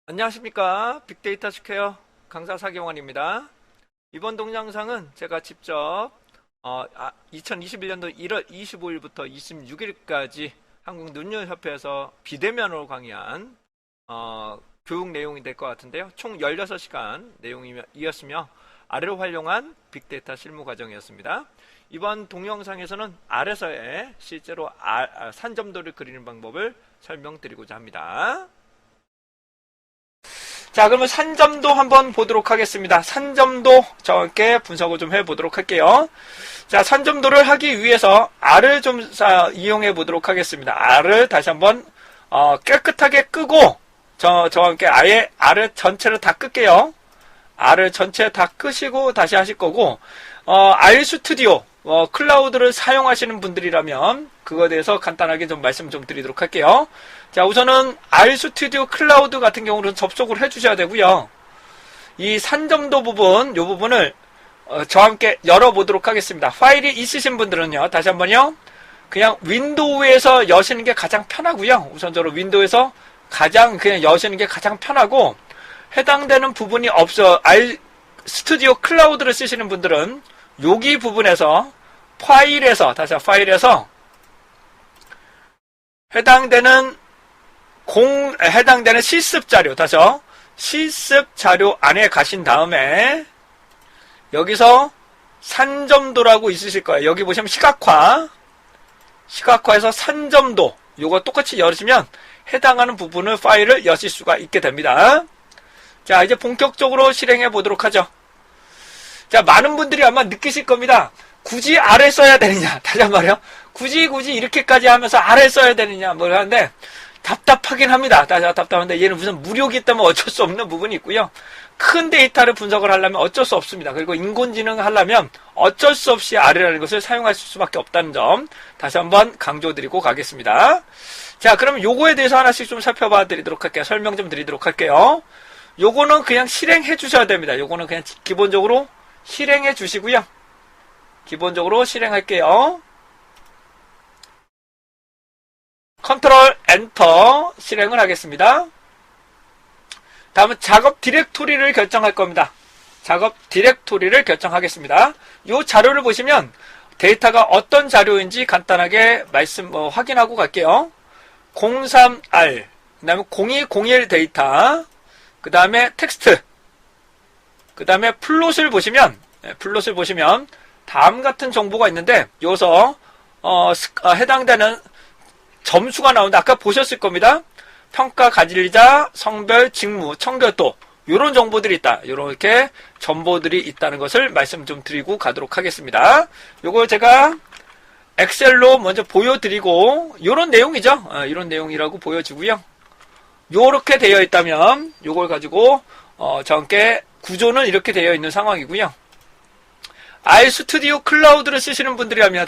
안녕하십니까. 빅데이터 스퀘어 강사 사경원입니다. 이번 동영상은 제가 직접 2021년도 1월 25일부터 26일까지 한국눈여협회에서 비대면으로 강의한 교육 내용이 될 것 같은데요. 총 16시간 내용이었으며 R을 활용한 빅데이터 실무 과정이었습니다. 이번 동영상에서는 R에서의 실제로 산점도를 그리는 방법을 설명드리고자 합니다. 자, 그러면 산점도 한번 보도록 하겠습니다. 산점도 저와 함께 분석을 좀 해보도록 할게요. 자, 산점도를 하기 위해서 R을 좀 이용해 보도록 하겠습니다. R을 다시 한번 깨끗하게 끄고 저와 함께 아예 R을 전체를 다 끌게요. R을 전체 다 끄시고 다시 하실 거고 RStudio 클라우드를 사용하시는 분들이라면 그거에 대해서 간단하게 좀 말씀 좀 드리도록 할게요. 자, 우선은 RStudio 클라우드 같은 경우는 접속을 해주셔야 되고요. 이 산점도 부분, 이 부분을 저와 함께 열어보도록 하겠습니다. 파일이 있으신 분들은요, 다시 한번요, 그냥 윈도우에서 여시는 게 가장 편하고요. 우선적으로 윈도우에서 그냥 여시는 게 가장 편하고, 해당되는 부분이 RStudio 클라우드를 쓰시는 분들은 여기 부분에서 파일에서 해당되는 실습 자료, 실습 자료 안에 가신 다음에 여기서 산점도라고 있으실 거예요. 여기 보시면 시각화에서 산점도, 요거 똑같이 열으시면 해당하는 부분을 파일을 여실 수가 있게 됩니다. 자, 이제 본격적으로 실행해 보도록 하죠. 자, 많은 분들이 아마 느끼실 겁니다. 굳이 R을 써야 되느냐. 다시 한 말이요. 굳이 이렇게까지 하면서 R을 써야 되느냐. 뭘 하는데, 답답하긴 합니다. 답답한데, 얘는 무슨 무료기 때문에 어쩔 수 없는 부분이 있고요. 큰 데이터를 분석을 하려면 어쩔 수 없습니다. 그리고 인공지능 하려면 어쩔 수 없이 R이라는 것을 사용할 수밖에 없다는 점, 다시 한번 강조드리고 가겠습니다. 자, 그럼 요거에 대해서 하나씩 좀 살펴봐 드리도록 할게요. 설명 좀 드리도록 할게요. 요거는 그냥 실행해 주셔야 됩니다. 요거는 그냥 기본적으로 실행해 주시고요. 기본적으로 실행할게요. 컨트롤 엔터 실행을 하겠습니다. 다음은 작업 디렉토리를 결정할 겁니다. 작업 디렉토리를 결정하겠습니다. 이 자료를 보시면 데이터가 어떤 자료인지 간단하게 확인하고 갈게요. 03R, 그 다음에 0201 데이터, 그 다음에 텍스트, 그 다음에 플롯을 보시면 다음 같은 정보가 있는데, 여기서 해당되는 점수가 나오는데, 아까 보셨을 겁니다. 평가 가질자, 성별, 직무, 청결도, 이런 정보들이 있다. 이렇게 정보들이 있다는 것을 말씀 좀 드리고 가도록 하겠습니다. 요걸 제가 엑셀로 먼저 보여드리고, 이런 내용이죠. 이런 내용이라고 보여주고요. 요렇게 되어 있다면 요걸 가지고 저와 함께 구조는 이렇게 되어 있는 상황이고요. RStudio 클라우드를 쓰시는 분들이라면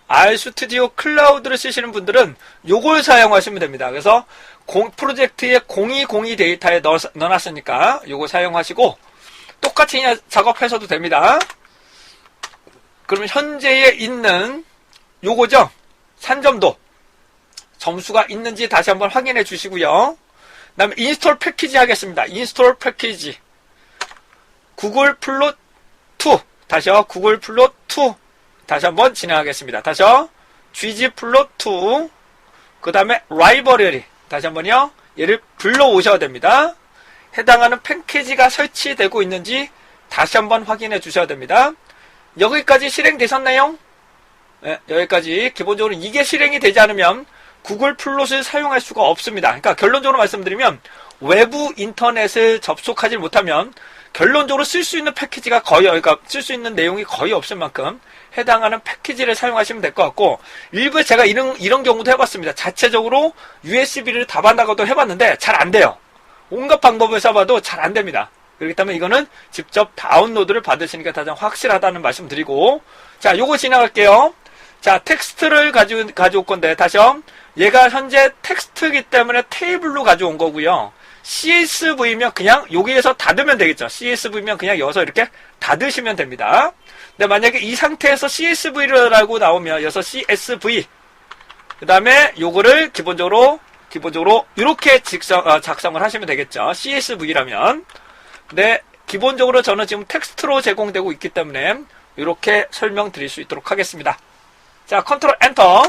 RStudio 클라우드를 쓰시는 분들은 요걸 사용하시면 됩니다. 그래서 프로젝트에 0202 데이터에 넣어놨으니까 요거 사용하시고 똑같이 그냥 작업하셔도 됩니다. 그러면 현재에 있는 요거죠. 산점도 점수가 있는지 다시 한번 확인해 주시고요. 그 다음에 인스톨 패키지 하겠습니다. 인스톨 패키지 구글 플롯 2 구글 플롯 2 다시 한번 진행하겠습니다. ggplot 2 그 다음에 라이브러리 다시 한번요. 얘를 불러오셔야 됩니다. 해당하는 패키지가 설치되고 있는지 다시 한번 확인해 주셔야 됩니다. 여기까지 실행되셨나요? 네, 여기까지. 기본적으로 이게 실행이 되지 않으면 구글 플롯을 사용할 수가 없습니다. 그러니까 결론적으로 말씀드리면 외부 인터넷을 접속하지 못하면 결론적으로 쓸 수 있는 패키지가 그러니까 쓸 수 있는 내용이 거의 없을 만큼 해당하는 패키지를 사용하시면 될 것 같고, 일부에 제가 이런 경우도 해봤습니다. 자체적으로 USB를 답한다고도 해봤는데 잘 안 돼요. 온갖 방법을 써봐도 잘 안 됩니다. 그렇기 때문에 이거는 직접 다운로드를 받으시는 게 가장 확실하다는 말씀 드리고, 자, 요거 지나갈게요. 자, 텍스트를 가져올 건데, 얘가 현재 텍스트이기 때문에 테이블로 가져온 거고요. CSV면 그냥 여기에서 닫으면 되겠죠. CSV면 그냥 여기서 이렇게 닫으시면 됩니다. 근데 만약에 이 상태에서 CSV라고 나오면 여기서 CSV 그 다음에 요거를 기본적으로 기본적으로 이렇게 작성을 하시면 되겠죠. CSV라면. 근데 기본적으로 저는 지금 텍스트로 제공되고 있기 때문에 이렇게 설명드릴 수 있도록 하겠습니다. 자, 컨트롤 엔터.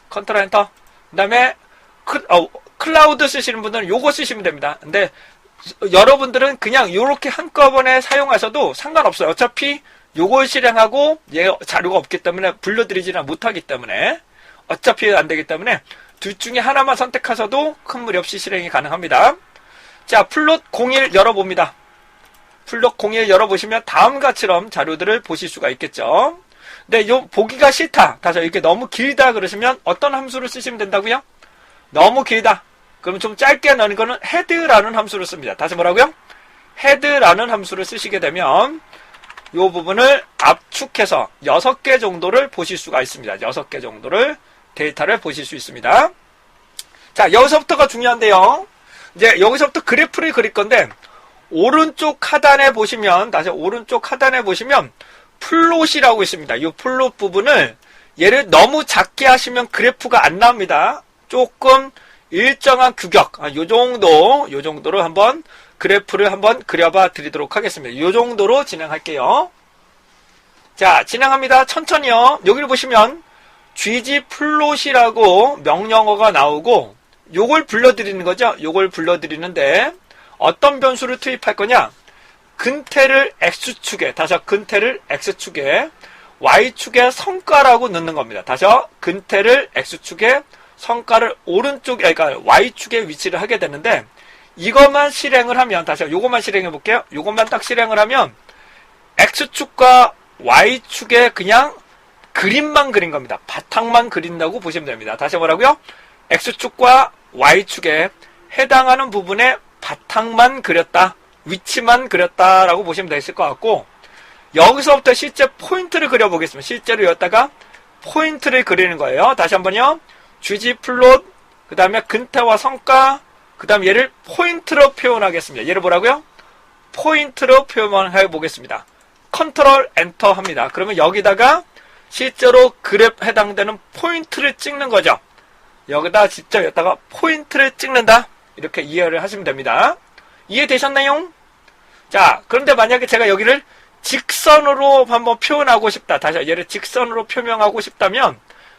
컨트롤 엔터. 그 다음에 클라우드 쓰시는 분들은 요거 쓰시면 됩니다. 근데 여러분들은 그냥 요렇게 한꺼번에 사용하셔도 상관없어요. 어차피 요걸 실행하고 얘 자료가 없기 때문에 불러드리지는 못하기 때문에 어차피 안 되기 때문에 둘 중에 하나만 선택하셔도 큰 무리 없이 실행이 가능합니다. 자, 플롯 01 열어봅니다. 플롯 01 열어보시면 다음과처럼 자료들을 보실 수가 있겠죠. 근데 요 보기가 싫다. 다시 이렇게 너무 길다 그러시면 어떤 함수를 쓰시면 된다고요? 너무 길다. 그럼 좀 짧게 넣는 거는 head라는 함수를 씁니다. 다시 뭐라고요? head라는 함수를 쓰시게 되면 이 부분을 압축해서 6개 정도를 보실 수가 있습니다. 6개 정도를 데이터를 보실 수 있습니다. 자, 여기서부터가 중요한데요. 이제 여기서부터 그래프를 그릴 건데 오른쪽 하단에 보시면 다시 오른쪽 하단에 보시면 플롯이라고 있습니다. 이 플롯 부분을 얘를 너무 작게 하시면 그래프가 안 나옵니다. 조금 일정한 규격, 요 정도로 한번 그래프를 한번 그려봐 드리도록 하겠습니다. 요 정도로 진행할게요. 자, 진행합니다. 천천히요. 여기를 보시면 ggplot이라고 명령어가 나오고 요걸 불러드리는 거죠. 요걸 불러드리는데 어떤 변수를 투입할 거냐? 근태를 x축에, 다시 근태를 x축에, y축에 성과라고 넣는 겁니다. 다시 근태를 x축에, 성과를 오른쪽에, 그러니까 y축에 위치를 하게 되는데 이것만 실행을 하면, 다시 요것만 실행해 볼게요. 요것만 딱 실행을 하면 x축과 y축에 그냥 그림만 그린 겁니다. 바탕만 그린다고 보시면 됩니다. 다시 뭐라고요? x축과 y축에 해당하는 부분에 바탕만 그렸다. 위치만 그렸다라고 보시면 되실 것 같고 여기서부터 실제 포인트를 그려보겠습니다. 실제로 여기다가 포인트를 그리는 거예요. 다시 한번요. ggplot, 그 다음에 근태와 성과, 그 다음 얘를 포인트로 표현하겠습니다. 얘를 뭐라고요? 포인트로 표현해 보겠습니다. 컨트롤 엔터 합니다. 그러면 여기다가 실제로 그래프 해당되는 포인트를 찍는 거죠. 여기다 직접 여기다가 포인트를 찍는다. 이렇게 이해를 하시면 됩니다. 이해되셨나요? 자, 그런데 만약에 제가 여기를 직선으로 한번 표현하고 싶다. 다시 얘를 직선으로 표명하고 싶다면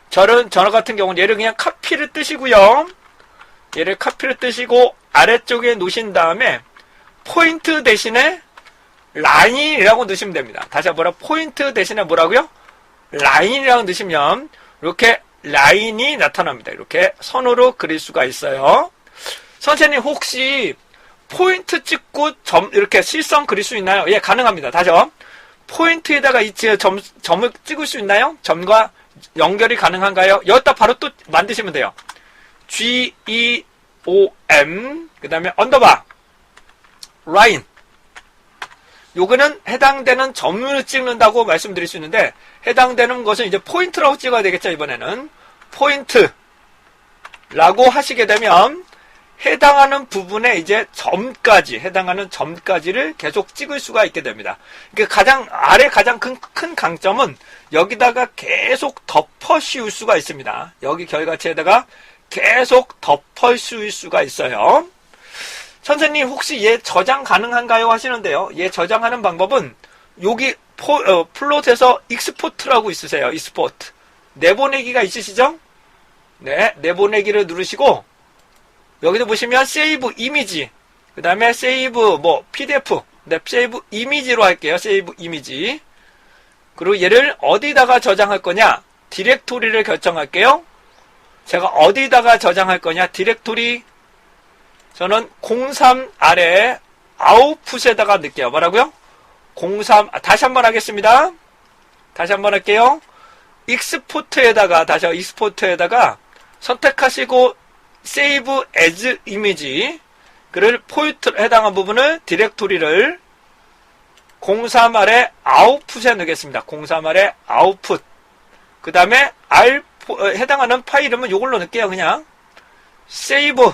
저 같은 경우는 얘를 그냥 카피를 뜨시고요. 얘를 카피를 뜨시고 아래쪽에 놓으신 다음에 포인트 대신에 라인이라고 넣으시면 됩니다. 다시 한번 포인트 대신에 뭐라고요? 라인이라고 넣으시면 이렇게 라인이 나타납니다. 이렇게 선으로 그릴 수가 있어요. 선생님 혹시 포인트 찍고 이렇게 실선 그릴 수 있나요? 예, 가능합니다. 다시요. 포인트에다가 이 점을 찍을 수 있나요? 점과 연결이 가능한가요? 여기다 바로 또 만드시면 돼요. GEOM 그 다음에 언더바 라인 요거는 해당되는 점을 찍는다고 말씀드릴 수 있는데 해당되는 것은 이제 포인트라고 찍어야 되겠죠. 이번에는 포인트라고 하시게 되면 해당하는 부분에 이제 해당하는 점까지를 계속 찍을 수가 있게 됩니다. 그러니까 가장 큰 강점은 여기다가 계속 덮어 씌울 수가 있습니다. 여기 결과체에다가 계속 덮어 씌울 수가 있어요. 선생님 혹시 얘 저장 가능한가요? 하시는데요. 얘 저장하는 방법은 여기 플롯에서 익스포트라고 있으세요. 익스포트. 내보내기가 있으시죠? 네, 내보내기를 누르시고 여기도 보시면 세이브 이미지, 그 다음에 세이브 PDF, 네, 세이브 이미지로 할게요. 세이브 이미지. 그리고 얘를 어디다가 저장할 거냐? 디렉토리를 결정할게요. 제가 어디다가 저장할 거냐? 디렉토리. 저는 03 아래 아웃풋에다가 넣을게요. 뭐라고요? 03, 다시 한번 하겠습니다. 다시 한번 할게요. 익스포트에다가, 다시 익스포트에다가 선택하시고 Save as Image 그를 포인트 해당한 부분을 디렉토리를 03 아래 아웃풋에 넣겠습니다. 03 아래 아웃풋 그 다음에 해당하는 파일 이름은 이걸로 넣을게요. 그냥 Save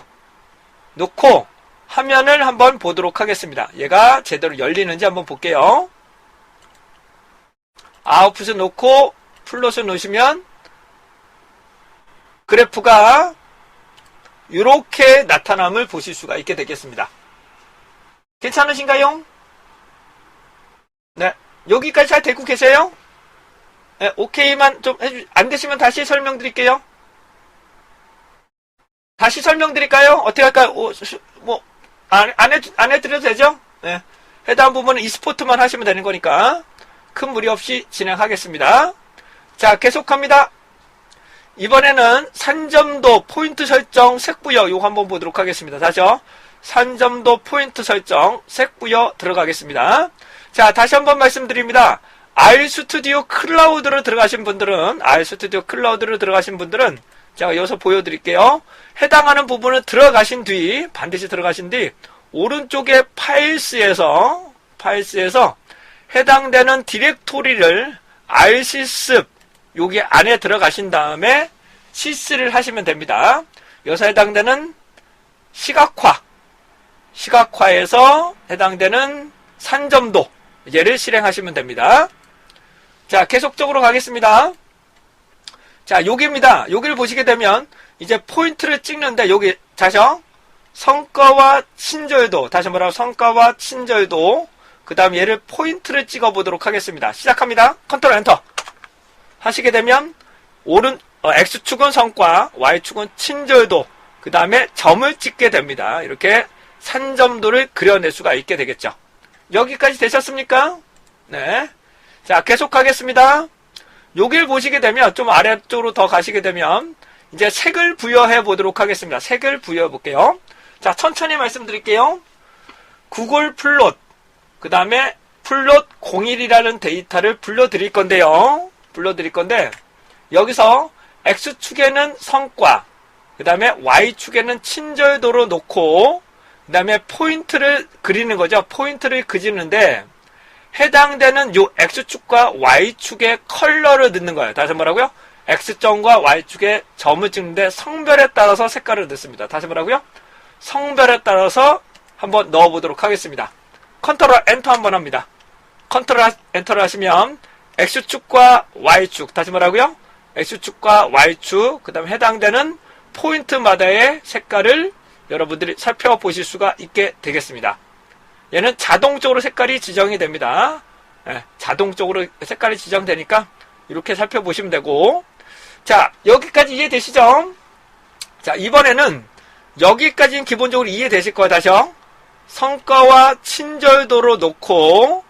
놓고 화면을 한번 보도록 하겠습니다. 얘가 제대로 열리는지 한번 볼게요. 아웃풋을 놓고 플롯을 놓으시면 그래프가 이렇게 나타남을 보실 수가 있게 되겠습니다. 괜찮으신가요? 네. 여기까지 잘 되고 계세요? 네, 오케이만 좀 안 되시면 다시 설명드릴게요. 다시 설명드릴까요? 어떻게 할까요? 안 해드려도 되죠? 네. 해당 부분은 e스포츠만 하시면 되는 거니까 큰 무리 없이 진행하겠습니다. 자, 계속합니다. 이번에는 산점도, 포인트 설정, 색부여 요거 한번 보도록 하겠습니다. 다시요. 산점도, 포인트 설정, 색부여 들어가겠습니다. 자, 다시 한번 말씀드립니다. RStudio 클라우드로 들어가신 분들은 제가 여기서 보여드릴게요. 해당하는 부분을 들어가신 뒤, 반드시 들어가신 뒤 오른쪽에 파일스에서 해당되는 디렉토리를 rsys 여기 안에 들어가신 다음에 sys를 하시면 됩니다. 여기서 해당되는 시각화에서 해당되는 산점도 얘를 실행하시면 됩니다. 자, 계속적으로 가겠습니다. 자, 여기입니다. 여기를 보시게 되면 이제 포인트를 찍는데 여기 다시요. 성과와 친절도, 다시 말하면 성과와 친절도, 그 다음 얘를 포인트를 찍어 보도록 하겠습니다. 시작합니다. 컨트롤 엔터 하시게 되면 X축은 성과, Y축은 친절도, 그 다음에 점을 찍게 됩니다. 이렇게 산점도를 그려낼 수가 있게 되겠죠. 여기까지 되셨습니까? 네. 자, 계속하겠습니다. 여기를 보시게 되면 좀 아래쪽으로 더 가시게 되면 이제 색을 부여해 보도록 하겠습니다. 색을 부여해 볼게요. 자, 천천히 말씀드릴게요. 구글 플롯, 그 다음에 플롯 01이라는 데이터를 불러드릴 건데요. 여기서 X축에는 성과, 그 다음에 Y축에는 친절도로 놓고, 그 다음에 포인트를 그리는 거죠. 포인트를 그리는데 해당되는 요 X축과 Y축의 컬러를 넣는 거예요. 다시 뭐라고요? X점과 Y축의 점을 찍는데 성별에 따라서 색깔을 넣습니다. 다시 뭐라고요? 성별에 따라서 한번 넣어보도록 하겠습니다. 컨트롤 엔터 한번 합니다. 컨트롤 엔터를 하시면 X축과 Y축, 다시 뭐라고요? X축과 Y축, 그 다음에 해당되는 포인트마다의 색깔을 여러분들이 살펴보실 수가 있게 되겠습니다. 얘는 자동적으로 색깔이 지정이 됩니다. 네, 자동적으로 색깔이 지정되니까 이렇게 살펴보시면 되고, 자, 여기까지 이해되시죠? 자, 이번에는 여기까지는 기본적으로 이해되실 거예요. 다시요. 성과와 친절도로 놓고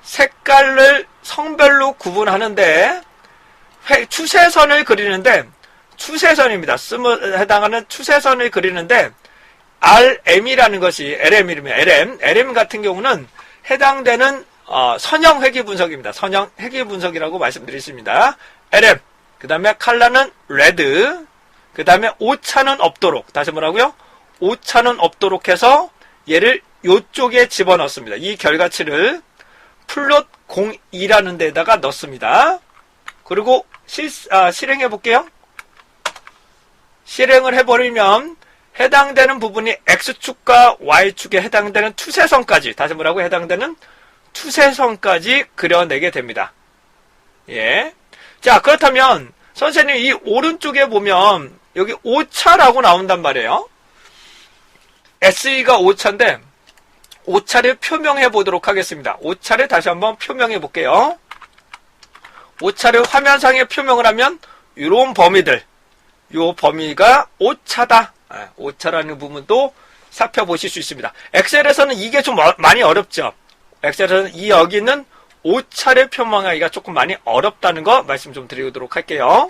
색깔을 성별로 구분하는데 추세선을 그리는데, 추세선입니다. 해당하는 추세선을 그리는데 RM이라는 것이 LM 같은 경우는 해당되는 선형 회귀 분석입니다. 선형 회귀 분석이라고 말씀드리십니다. LM, 그 다음에 컬러는 레드, 그 다음에 오차는 없도록, 다시 뭐라고요? 오차는 없도록 해서 얘를 요쪽에 집어넣습니다. 이 결과치를 플롯 02라는 데다가 넣습니다. 그리고 실행해 볼게요. 실행을 해버리면 해당되는 부분이 X축과 Y축에 해당되는 추세선까지, 다시 뭐라고? 해당되는 추세선까지 그려내게 됩니다. 예. 자, 그렇다면 선생님 이 오른쪽에 보면 여기 오차라고 나온단 말이에요. SE가 오차인데 오차를 표명해 보도록 하겠습니다. 오차를 다시 한번 표명해 볼게요. 오차를 화면상에 표명을 하면 이런 범위들, 요 범위가 오차다. 오차라는 부분도 살펴보실 수 있습니다. 엑셀에서는 이게 좀 많이 어렵죠. 엑셀에서는 여기는 오차를 표명하기가 조금 많이 어렵다는 거 말씀 좀 드리도록 할게요.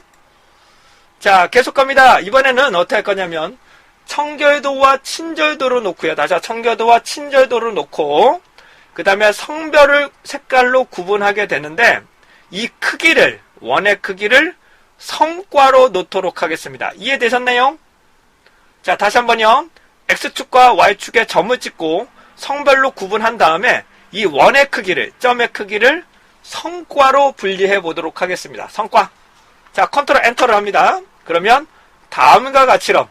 자, 계속 갑니다. 이번에는 어떻게 할 거냐면 청결도와 친절도를 놓고요. 다시 청결도와 친절도를 놓고 그 다음에 성별을 색깔로 구분하게 되는데 이 크기를, 원의 크기를 성과로 놓도록 하겠습니다. 이해되셨나요? 자, 다시 한번요. X축과 Y축에 점을 찍고 성별로 구분한 다음에 이 원의 크기를, 점의 크기를 성과로 분리해 보도록 하겠습니다. 성과. 자, 컨트롤 엔터를 합니다. 그러면 다음과 같이럼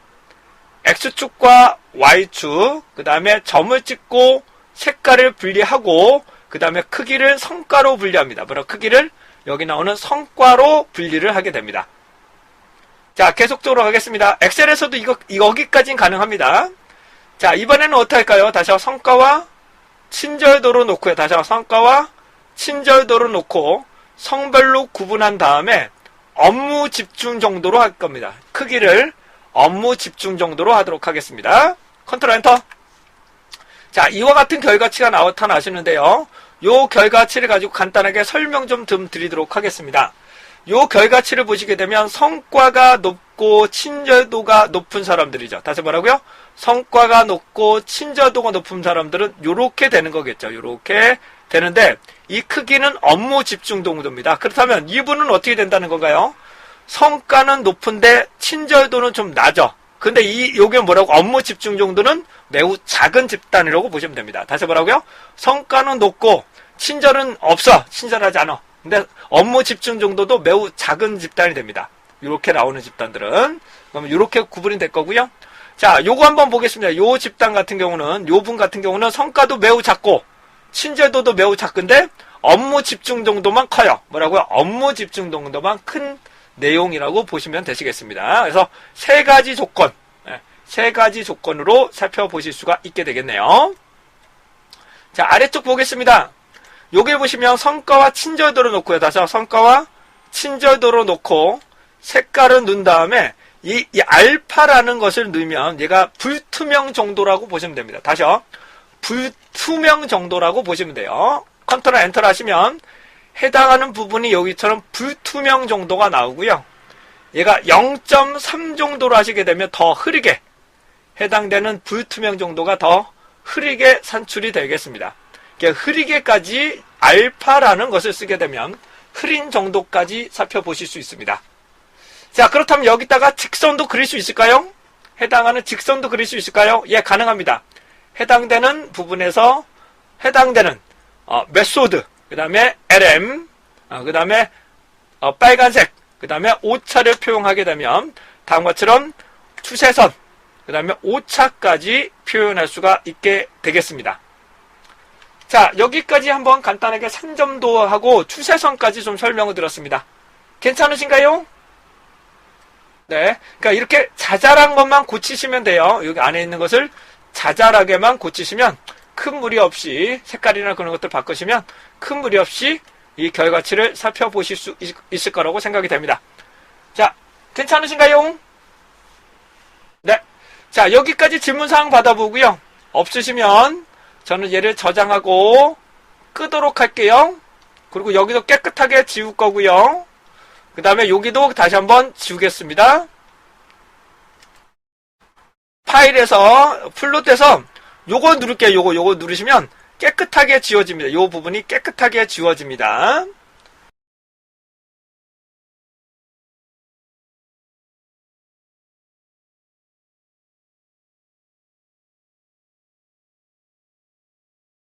X축과 Y축, 그 다음에 점을 찍고 색깔을 분리하고 그 다음에 크기를 성과로 분리합니다. 바로 크기를 여기 나오는 성과로 분리를 하게 됩니다. 자, 계속적으로 가겠습니다. 엑셀에서도 여기까지는 가능합니다. 자, 이번에는 어떻게 할까요? 다시 한번 성과와 친절도로 놓고요. 다시 한번 성과와 친절도로 놓고 성별로 구분한 다음에 업무 집중 정도로 할 겁니다. 크기를 업무 집중 정도로 하도록 하겠습니다. 컨트롤 엔터. 자, 이와 같은 결과치가 나타나시는데요. 요 결과치를 가지고 간단하게 설명 좀 드리도록 하겠습니다. 요 결과치를 보시게 되면 성과가 높고 친절도가 높은 사람들이죠. 다시 뭐라고요? 성과가 높고 친절도가 높은 사람들은 요렇게 되는 거겠죠. 요렇게 되는데 이 크기는 업무 집중 정도입니다. 그렇다면 이분은 어떻게 된다는 건가요? 성과는 높은데 친절도는 좀 낮아. 근데 요게 뭐라고? 업무 집중 정도는 매우 작은 집단이라고 보시면 됩니다. 다시 뭐라고요? 성과는 높고 친절은 없어. 친절하지 않아. 근데 업무 집중 정도도 매우 작은 집단이 됩니다. 이렇게 나오는 집단들은. 그러면 이렇게 구분이 될 거고요. 자, 요거 한번 보겠습니다. 요 집단 같은 경우는, 요 분 같은 경우는 성과도 매우 작고 친절도도 매우 작은데 업무 집중 정도만 커요. 뭐라고요? 업무 집중 정도만 큰 내용이라고 보시면 되시겠습니다. 그래서 세 가지 조건으로 살펴보실 수가 있게 되겠네요. 자, 아래쪽 보겠습니다. 요게 보시면 성과와 친절도로 놓고요. 다시 한번 성과와 친절도로 놓고 색깔을 넣은 다음에 이 알파라는 것을 넣으면 얘가 불투명 정도라고 보시면 됩니다. 다시요. 불투명 정도라고 보시면 돼요. 컨트롤 엔터를 하시면 해당하는 부분이 여기처럼 불투명 정도가 나오고요. 얘가 0.3 정도로 하시게 되면 더 흐리게 해당되는 불투명 정도가 더 흐리게 산출이 되겠습니다. 흐리게까지 알파라는 것을 쓰게 되면 흐린 정도까지 살펴보실 수 있습니다. 자, 그렇다면 여기다가 직선도 그릴 수 있을까요? 해당하는 직선도 그릴 수 있을까요? 예, 가능합니다. 해당되는 부분에서 해당되는 메소드, 그 다음에 LM, 그 다음에 빨간색, 그 다음에 오차를 표현하게 되면 다음과 같처럼 추세선, 그 다음에 오차까지 표현할 수가 있게 되겠습니다. 자, 여기까지 한번 간단하게 산점도 하고 추세선까지 좀 설명을 드렸습니다. 괜찮으신가요? 네. 그러니까 이렇게 자잘한 것만 고치시면 돼요. 여기 안에 있는 것을 자잘하게만 고치시면 큰 무리 없이 색깔이나 그런 것들 바꾸시면 큰 무리 없이 이 결과치를 살펴보실 수 있을 거라고 생각이 됩니다. 자, 괜찮으신가요? 네. 자, 여기까지 질문사항 받아보고요. 없으시면 저는 얘를 저장하고 끄도록 할게요. 그리고 여기도 깨끗하게 지울 거고요. 그 다음에 여기도 다시 한번 지우겠습니다. 파일에서 플롯에서 요거 누를게요. 요거 누르시면 깨끗하게 지워집니다. 요 부분이 깨끗하게 지워집니다.